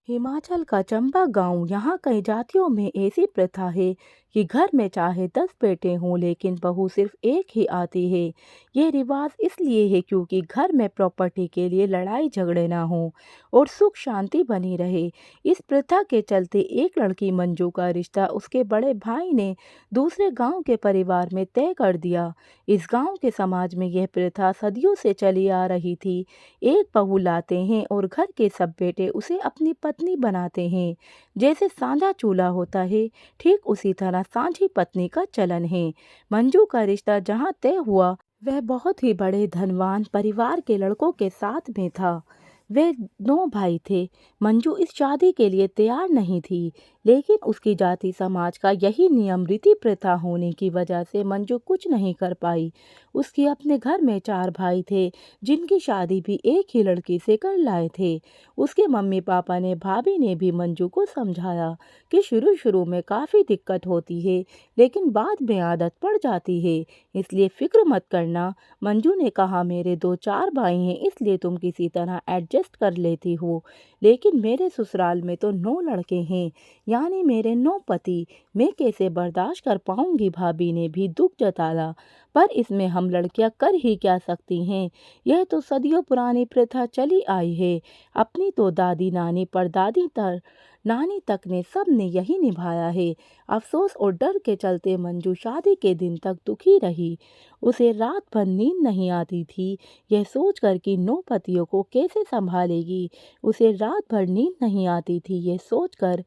हिमाचल का चंबा गांव, यहाँ कई जातियों में ऐसी प्रथा है कि घर में चाहे 10 बेटे हों लेकिन बहू सिर्फ एक ही आती है। यह रिवाज इसलिए है क्योंकि घर में प्रॉपर्टी के लिए लड़ाई झगड़े ना हो और सुख शांति बनी रहे। इस प्रथा के चलते एक लड़की मंजू का रिश्ता उसके बड़े भाई ने दूसरे गांव के परिवार में तय कर दिया। इस गांव के समाज में यह प्रथा सदियों से चली आ रही थी। एक बहू लाते हैं और घर के सब बेटे उसे अपनी पत्नी बनाते हैं। जैसे सांझा चूल्हा होता है, ठीक उसी तरह सांझी पत्नी का चलन है। मंजू का रिश्ता जहाँ तय हुआ, वह बहुत ही बड़े धनवान परिवार के लड़कों के साथ में था। वे 9 भाई थे। मंजू इस शादी के लिए तैयार नहीं थी, लेकिन उसकी जाति समाज का यही नियम रीति प्रथा होने की वजह से मंजू कुछ नहीं कर पाई। उसके अपने घर में 4 भाई थे, जिनकी शादी भी एक ही लड़की से कर लाए थे। उसके मम्मी पापा ने, भाभी ने भी मंजू को समझाया कि शुरू शुरू में काफ़ी दिक्कत होती है, लेकिन बाद में आदत पड़ जाती है, इसलिए फिक्र मत करना। मंजू ने कहा, मेरे 2 4 भाई हैं, इसलिए तुम किसी तरह एडजस्ट कर लेती हो, लेकिन मेरे ससुराल में तो 9 लड़के हैं, यानी मेरे 9 पति। मैं कैसे बर्दाश्त कर पाऊंगी। भाभी ने भी दुख जताया। पर इसमें हम लड़कियां कर ही क्या सकती हैं। यह तो सदियों पुरानी प्रथा चली आई है। अपनी तो दादी नानी परदादी तर नानी तक ने सब ने यही निभाया है। अफसोस और डर के चलते मंजू शादी के दिन तक दुखी रही। उसे रात भर नींद नहीं आती थी, यह सोचकर कि 9 पतियों को कैसे संभालेगी। उसे रात भर नींद नहीं आती थी, यह सोचकर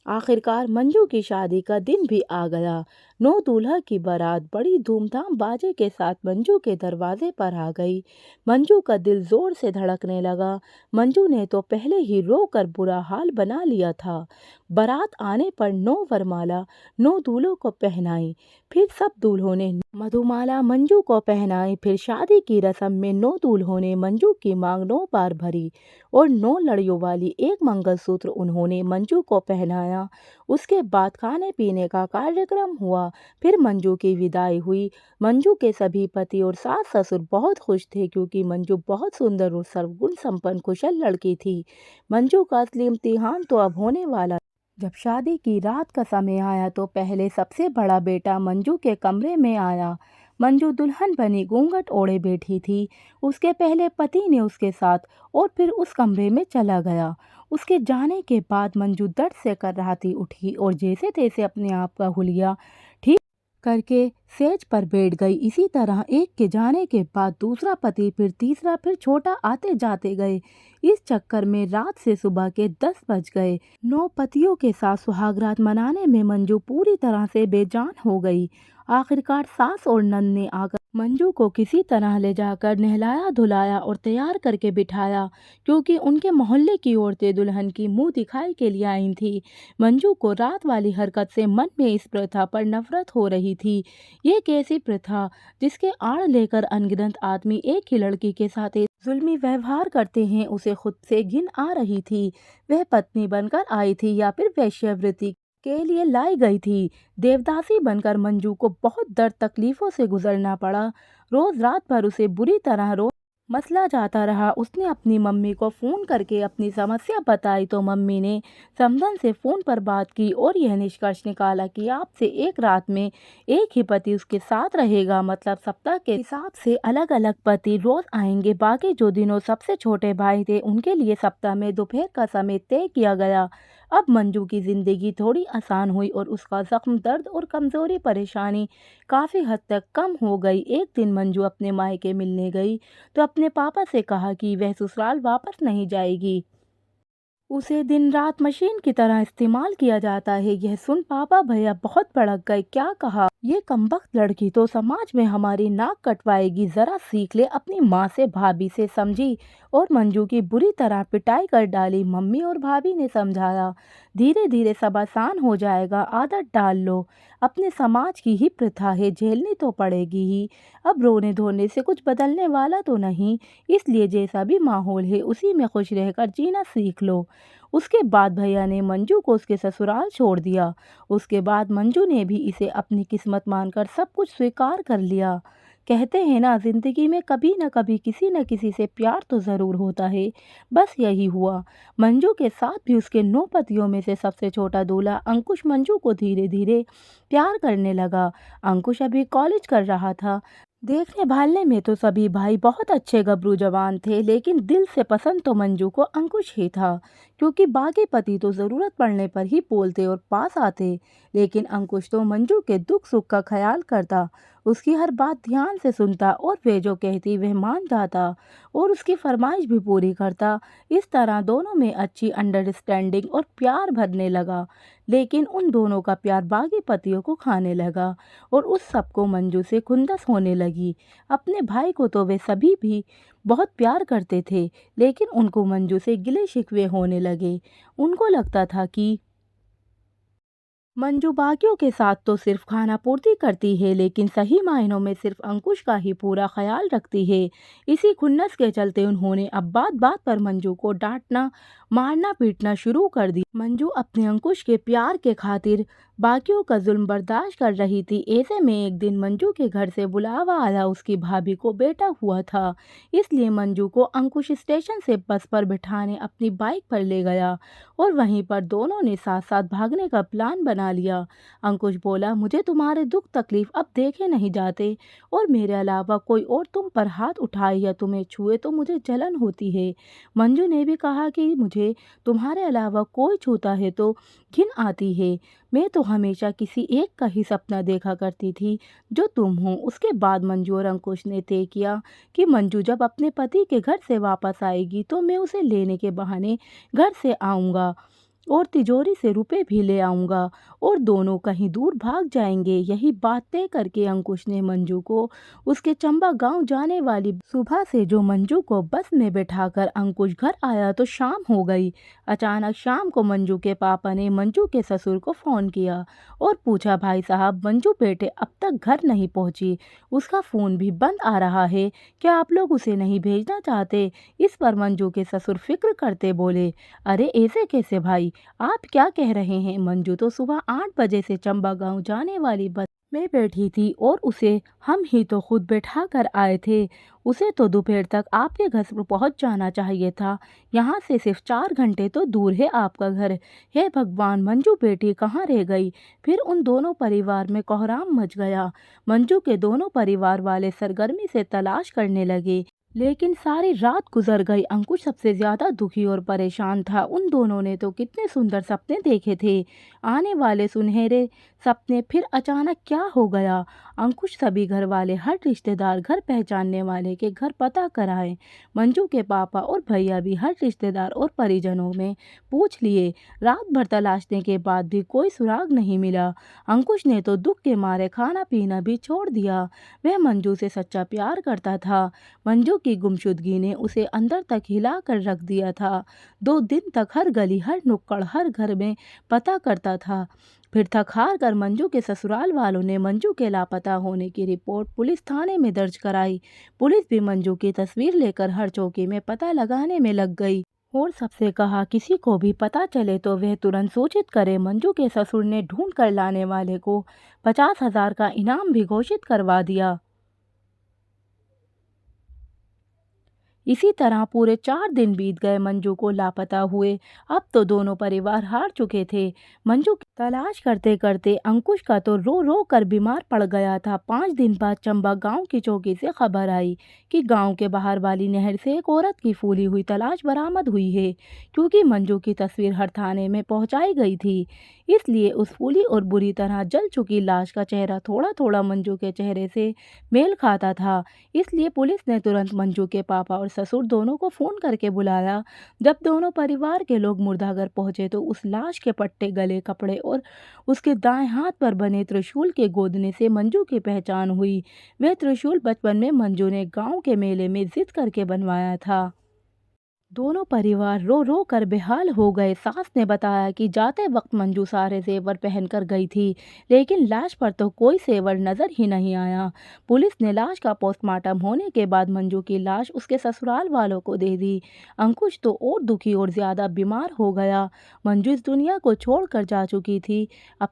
आखिरकार मंजू की शादी का दिन भी आ गया। दूल्हा की बारात बड़ी धूमधाम बाजे के साथ मंजू के दरवाजे पर आ गई। मंजू का दिल जोर से धड़कने लगा। मंजू ने तो पहले ही रो कर बुरा हाल बना लिया था। बारात आने पर 9 वरमाला 9 दूल्हों को पहनाई। फिर सब दूल्हों ने मधुमाला मंजू को पहनाई। फिर शादी की रस्म में 9 दूल्हों ने मंजू की मांग 9 बार भरी और 9 लड़ियों वाली एक मंगलसूत्र उन्होंने मंजू को पहनाया। उसके बाद खाने पीने का कार्यक्रम हुआ। फिर मंजू की विदाई हुई। मंजू के सभी पति और सास ससुर बहुत खुश थे, क्योंकि मंजू बहुत सुंदर और सर्वगुण संपन्न कुशल लड़की थी। मंजू का असली इम्तिहान तो अब होने वाला। जब शादी की रात का समय आया तो पहले सबसे बड़ा बेटा मंजू के कमरे में आया। मंजू दुल्हन बनी घूंघट ओढ़े बैठी थी। उसके पहले पति ने उसके साथ और फिर उस कमरे में चला गया। उसके जाने के बाद मंजू दर्द से कराहती उठी और जैसे तैसे अपने आप का हुलिया ठीक करके सेज पर बैठ गई। इसी तरह एक के जाने के बाद दूसरा पति, फिर तीसरा, फिर छोटा आते जाते गए। इस चक्कर में रात से सुबह के 10 बज गए। 9 पतियों के साथ सुहागरात मनाने में मंजू पूरी तरह से बेजान हो गई। आखिरकार सास और नंद ने आकर मंजू को किसी तरह ले जाकर नहलाया धुलाया और तैयार करके बिठाया, क्योंकि उनके मोहल्ले की औरतें दुल्हन की मुंह दिखाई के लिए आई थी। मंजू को रात वाली हरकत से मन में इस प्रथा पर नफरत हो रही थी। ये कैसी प्रथा, जिसके आड़ लेकर अनगिनत आदमी एक ही लड़की के साथ जुल्मी व्यवहार करते हैं, उसे खुद से घिन आ रही थी। वह पत्नी बनकर आई थी या फिर वेश्यावृत्ति के लिए लाई गई थी। देवदासी बनकर मंजू को बहुत दर्द तकलीफों से गुजरना पड़ा। रोज रात भर उसे बुरी तरह मसला जाता रहा। उसने अपनी मम्मी को फ़ोन करके अपनी समस्या बताई तो मम्मी ने समधन से फ़ोन पर बात की और यह निष्कर्ष निकाला कि आपसे एक रात में एक ही पति उसके साथ रहेगा, मतलब सप्ताह के हिसाब से अलग अलग पति रोज़ आएंगे। बाकी जो दिनों सबसे छोटे भाई थे उनके लिए सप्ताह में दोपहर का समय तय किया गया। अब मंजू की ज़िंदगी थोड़ी आसान हुई और उसका जख्म, दर्द और कमज़ोरी परेशानी काफ़ी हद तक कम हो गई। एक दिन मंजू अपने मायके मिलने गई तो अपने पापा से कहा कि वह ससुराल वापस नहीं जाएगी। उसे दिन रात मशीन की तरह इस्तेमाल किया जाता है। यह सुन पापा भैया बहुत भड़क गए। क्या कहा, ये कमबख्त लड़की तो समाज में हमारी नाक कटवाएगी, जरा सीख ले। अपनी माँ से, भाभी से समझी और मंजू की बुरी तरह पिटाई कर डाली। मम्मी और भाभी ने समझाया, धीरे धीरे सब आसान हो जाएगा, आदत डाल लो। अपने समाज की ही प्रथा है, झेलनी तो पड़ेगी ही। अब रोने धोने से कुछ बदलने वाला तो नहीं, इसलिए जैसा भी माहौल है उसी में खुश रहकर जीना सीख लो। उसके बाद भैया ने मंजू को उसके ससुराल छोड़ दिया। उसके बाद मंजू ने भी इसे अपनी किस्मत मानकर सब कुछ स्वीकार कर लिया। कहते हैं ना, जिंदगी में कभी न कभी किसी न किसी से प्यार तो जरूर होता है। बस यही हुआ। मंजू के साथ भी उसके 9 पतियों में से सबसे छोटा दूल्हा अंकुश मंजू को धीरे धीरे प्यार करने लगा। अंकुश अभी कॉलेज कर रहा था। देखने भालने में तो सभी भाई बहुत अच्छे गबरू जवान थे, लेकिन दिल से पसंद तो मंजू को अंकुश ही था। क्योंकि बाकी पति तो जरूरत पड़ने पर ही बोलते और पास आते, लेकिन अंकुश तो मंजू के दुख सुख का ख्याल करता, उसकी हर बात ध्यान से सुनता और वे जो कहती वह मान जाता और उसकी फरमाइश भी पूरी करता। इस तरह दोनों में अच्छी अंडरस्टैंडिंग और प्यार भरने लगा। लेकिन उन दोनों का प्यार बागी पतियों को खाने लगा और उस सबको मंजू से खुंदस होने लगी। अपने भाई को तो वे सभी भी बहुत प्यार करते थे, लेकिन उनको मंजू से गिले शिकवे होने लगे। उनको लगता था कि मंजू बाकियों के साथ तो सिर्फ खाना पूर्ति करती है, लेकिन सही मायनों में सिर्फ अंकुश का ही पूरा ख्याल रखती है। इसी खुन्नस के चलते उन्होंने अब बात बात पर मंजू को डांटना, मारना पीटना शुरू कर दिया। मंजू अपने अंकुश के प्यार के खातिर बाकियों का जुल्म बर्दाश्त कर रही थी। ऐसे में एक दिन मंजू के घर से बुलावा आया। उसकी भाभी को बेटा हुआ था, इसलिए मंजू को अंकुश स्टेशन से बस पर बिठाने अपनी बाइक पर ले गया और वहीं पर दोनों ने साथ साथ भागने का प्लान बना लिया। अंकुश बोला, मुझे तुम्हारे दुख तकलीफ अब देखे नहीं जाते और मेरे अलावा कोई और तुम पर हाथ उठाए या तुम्हें छुए तो मुझे जलन होती है। मंजू ने भी कहा कि मुझे तुम्हारे अलावा कोई छूता है तो घिन आती है। मैं तो हमेशा किसी एक का ही सपना देखा करती थी, जो तुम हो। उसके बाद मंजू और अंकुश ने तय किया कि मंजू जब अपने पति के घर से वापस आएगी तो मैं उसे लेने के बहाने घर से आऊँगा और तिजोरी से रुपए भी ले आऊँगा और दोनों कहीं दूर भाग जाएंगे। यही बात तय करके अंकुश ने मंजू को उसके चंबा गांव जाने वाली सुबह से जो मंजू को बस में बैठाकर अंकुश घर आया तो शाम हो गई। अचानक शाम को मंजू के पापा ने मंजू के ससुर को फ़ोन किया और पूछा, भाई साहब मंजू बेटे अब तक घर नहीं पहुंची, उसका फ़ोन भी बंद आ रहा है, क्या आप लोग उसे नहीं भेजना चाहते? इस पर मंजू के ससुर फिक्र करते बोले, अरे ऐसे कैसे भाई, आप क्या कह रहे हैं? मंजू तो सुबह 8 बजे से चंबा गांव जाने वाली बस में बैठी थी और उसे हम ही तो खुद बैठा कर आए थे। उसे तो दोपहर तक आपके घर पर पहुंच जाना चाहिए था। यहाँ से सिर्फ 4 घंटे तो दूर है आपका घर। हे भगवान, मंजू बेटी कहाँ रह गई? फिर उन दोनों परिवार में कोहराम मच गया। मंजू के दोनों परिवार वाले सरगर्मी से तलाश करने लगे, लेकिन सारी रात गुजर गई। अंकुश सबसे ज्यादा दुखी और परेशान था। उन दोनों ने तो कितने सुंदर सपने देखे थे, आने वाले सुनहरे सपने, फिर अचानक क्या हो गया? अंकुश सभी घर वाले, हर रिश्तेदार, घर पहचानने वाले के घर पता कराए। मंजू के पापा और भैया भी हर रिश्तेदार और परिजनों में पूछ लिए। रात भर तलाशने के बाद भी कोई सुराग नहीं मिला। अंकुश ने तो दुख के मारे खाना पीना भी छोड़ दिया। वह मंजू से सच्चा प्यार करता था। मंजू की गुमशुदगी ने उसे अंदर तक हिला कर रख दिया था। 2 दिन तक हर गली, हर नुक्कड़, हर घर में पता करता था। फिर थक हार कर मंजू के ससुराल वालों ने मंजू के लापता होने की रिपोर्ट पुलिस थाने में दर्ज कराई। पुलिस भी मंजू की तस्वीर लेकर हर चौकी में पता लगाने में लग गई और सबसे कहा, किसी को भी पता चले तो वह तुरंत सूचित करे। मंजू के ससुर ने ढूंढ कर लाने वाले को 50,000 का इनाम भी घोषित करवा दिया। इसी तरह पूरे 4 दिन बीत गए मंजू को लापता हुए। अब तो दोनों परिवार हार चुके थे। मंजू की तलाश करते करते अंकुश का तो रो रो कर बीमार पड़ गया था। 5 दिन बाद चंबा गांव की चौकी से खबर आई कि गांव के बाहर वाली नहर से एक औरत की फूली हुई तलाश बरामद हुई है। क्योंकि मंजू की तस्वीर हर थाने में पहुंचाई गई थी, इसलिए उस फूली और बुरी तरह जल चुकी लाश का चेहरा थोड़ा थोड़ा मंजू के चेहरे से मेल खाता था। इसलिए पुलिस ने तुरंत मंजू के पापा और ससुर दोनों को फोन करके बुलाया। जब दोनों परिवार के लोग मुर्दाघर पहुंचे तो उस लाश के पट्टे, गले, कपड़े और उसके दाएं हाथ पर बने त्रिशूल के गोदने से मंजू की पहचान हुई। वह त्रिशूल बचपन में मंजू ने गांव के मेले में जिद करके बनवाया था। दोनों परिवार रो रो कर बेहाल हो गए। सास ने बताया कि जाते वक्त मंजू सारे जेवर पहनकर गई थी, लेकिन लाश पर तो कोई जेवर नजर ही नहीं आया। पुलिस ने लाश का पोस्टमार्टम होने के बाद मंजू की लाश उसके ससुराल वालों को दे दी। अंकुश तो और दुखी और ज्यादा बीमार हो गया। मंजू इस दुनिया को छोड़कर जा चुकी थी। अब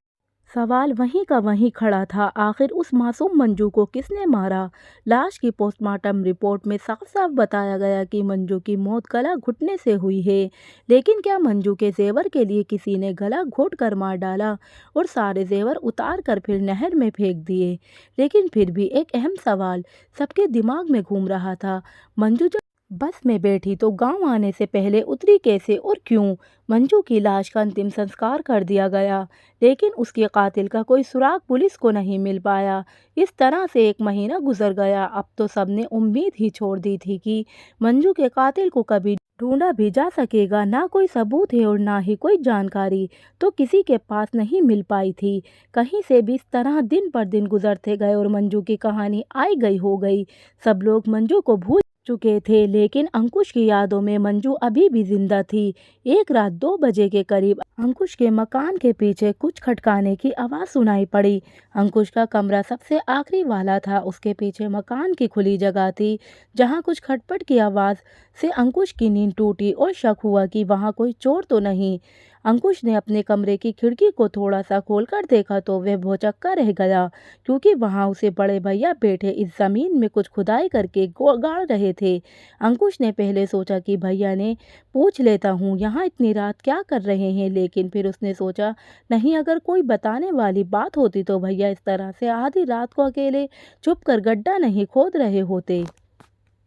सवाल वहीं का वहीं खड़ा था, आखिर उस मासूम मंजू को किसने मारा? लाश की पोस्टमार्टम रिपोर्ट में साफ-साफ बताया गया कि मंजू की मौत गला घुटने से हुई है। लेकिन क्या मंजू के जेवर के लिए किसी ने गला घोट कर मार डाला और सारे जेवर उतार कर फिर नहर में फेंक दिए? लेकिन फिर भी एक अहम सवाल सबके दिमाग में घूम रहा था, मंजू जब बस में बैठी तो गांव आने से पहले उतरी कैसे और क्यों? मंजू की लाश का अंतिम संस्कार कर दिया गया, लेकिन उसके कातिल का कोई सुराग पुलिस को नहीं मिल पाया। इस तरह से 1 महीना गुजर गया। अब तो सबने उम्मीद ही छोड़ दी थी कि मंजू के कातिल को कभी ढूंढा भी जा सकेगा। ना कोई सबूत है और ना ही कोई जानकारी तो किसी के पास नहीं मिल पाई थी। कहीं से भी इस तरह दिन पर दिन गुजरते गए और मंजू की कहानी आई गई हो गई। सब लोग मंजू को भूल चुके थे, लेकिन अंकुश की यादों में मंजू अभी भी जिंदा थी। एक रात 2 बजे के करीब अंकुश के मकान के पीछे कुछ खटकाने की आवाज़ सुनाई पड़ी। अंकुश का कमरा सबसे आखिरी वाला था। उसके पीछे मकान की खुली जगह थी, जहां कुछ खटपट की आवाज़ से अंकुश की नींद टूटी और शक हुआ कि वहां कोई चोर तो नहीं। अंकुश ने अपने कमरे की खिड़की को थोड़ा सा खोलकर देखा तो वह भौचक्का रह गया, क्योंकि वहां उसे बड़े भैया बैठे इस जमीन में कुछ खुदाई करके गाड़ रहे थे। अंकुश ने पहले सोचा कि भैया ने पूछ लेता हूँ यहाँ इतनी रात क्या कर रहे हैं, लेकिन फिर उसने सोचा नहीं, अगर कोई बताने वाली बात होती तो भैया इस तरह से आधी रात को अकेले छुप कर गड्ढा नहीं खोद रहे होते।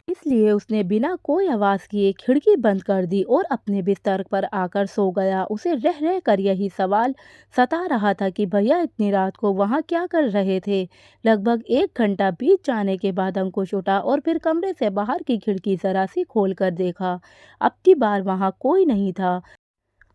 इसलिए उसने बिना कोई आवाज़ किए खिड़की बंद कर दी और अपने बिस्तर पर आकर सो गया। उसे रह रह कर यही सवाल सता रहा था कि भैया इतनी रात को वहाँ क्या कर रहे थे। लगभग 1 घंटा बीत जाने के बाद अंकुश उठा और फिर कमरे से बाहर की खिड़की जरा सी खोल कर देखा। अब की बार वहाँ कोई नहीं था।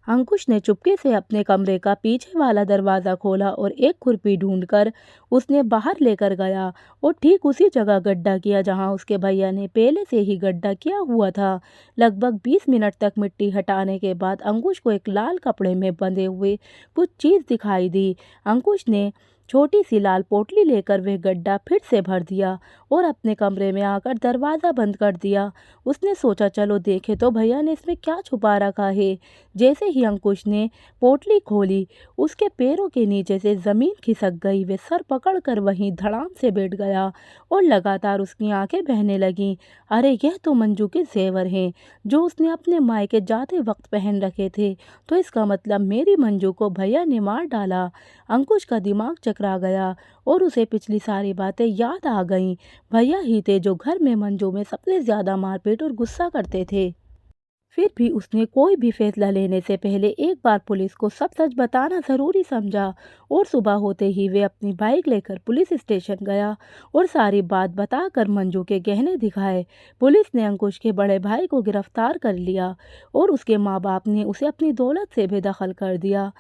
अंकुश ने चुपके से अपने कमरे का पीछे वाला दरवाज़ा खोला और एक खुरपी ढूंढकर उसने बाहर लेकर गया और ठीक उसी जगह गड्ढा किया जहां उसके भैया ने पहले से ही गड्ढा किया हुआ था। लगभग 20 मिनट तक मिट्टी हटाने के बाद अंकुश को एक लाल कपड़े में बंधे हुए कुछ चीज़ दिखाई दी। अंकुश ने छोटी सी लाल पोटली लेकर वह गड्ढा फिर से भर दिया और अपने कमरे में आकर दरवाज़ा बंद कर दिया। उसने सोचा चलो देखे तो भैया ने इसमें क्या छुपा रखा है। जैसे ही अंकुश ने पोटली खोली, उसके पैरों के नीचे से जमीन खिसक गई। वे सर पकड़कर वहीं धड़ाम से बैठ गया और लगातार उसकी आंखें बहने लगीं। अरे यह तो मंजू के जेवर हैं, जो उसने अपने मायके जाते वक्त पहन रखे थे। तो इसका मतलब मेरी मंजू को भैया ने मार डाला। अंकुश का दिमाग चकरा गया और उसे पिछली सारी बातें याद आ गईं। भैया ही थे जो घर में मंजू में सबसे ज्यादा मारपीट और गुस्सा करते थे। फिर भी उसने कोई भी फैसला लेने से पहले एक बार पुलिस को सब सच बताना ज़रूरी समझा और सुबह होते ही वे अपनी बाइक लेकर पुलिस स्टेशन गया और सारी बात बताकर मंजू के गहने दिखाए। पुलिस ने अंकुश के बड़े भाई को गिरफ्तार कर लिया और उसके माँ बाप ने उसे अपनी दौलत से बेदखल कर दिया।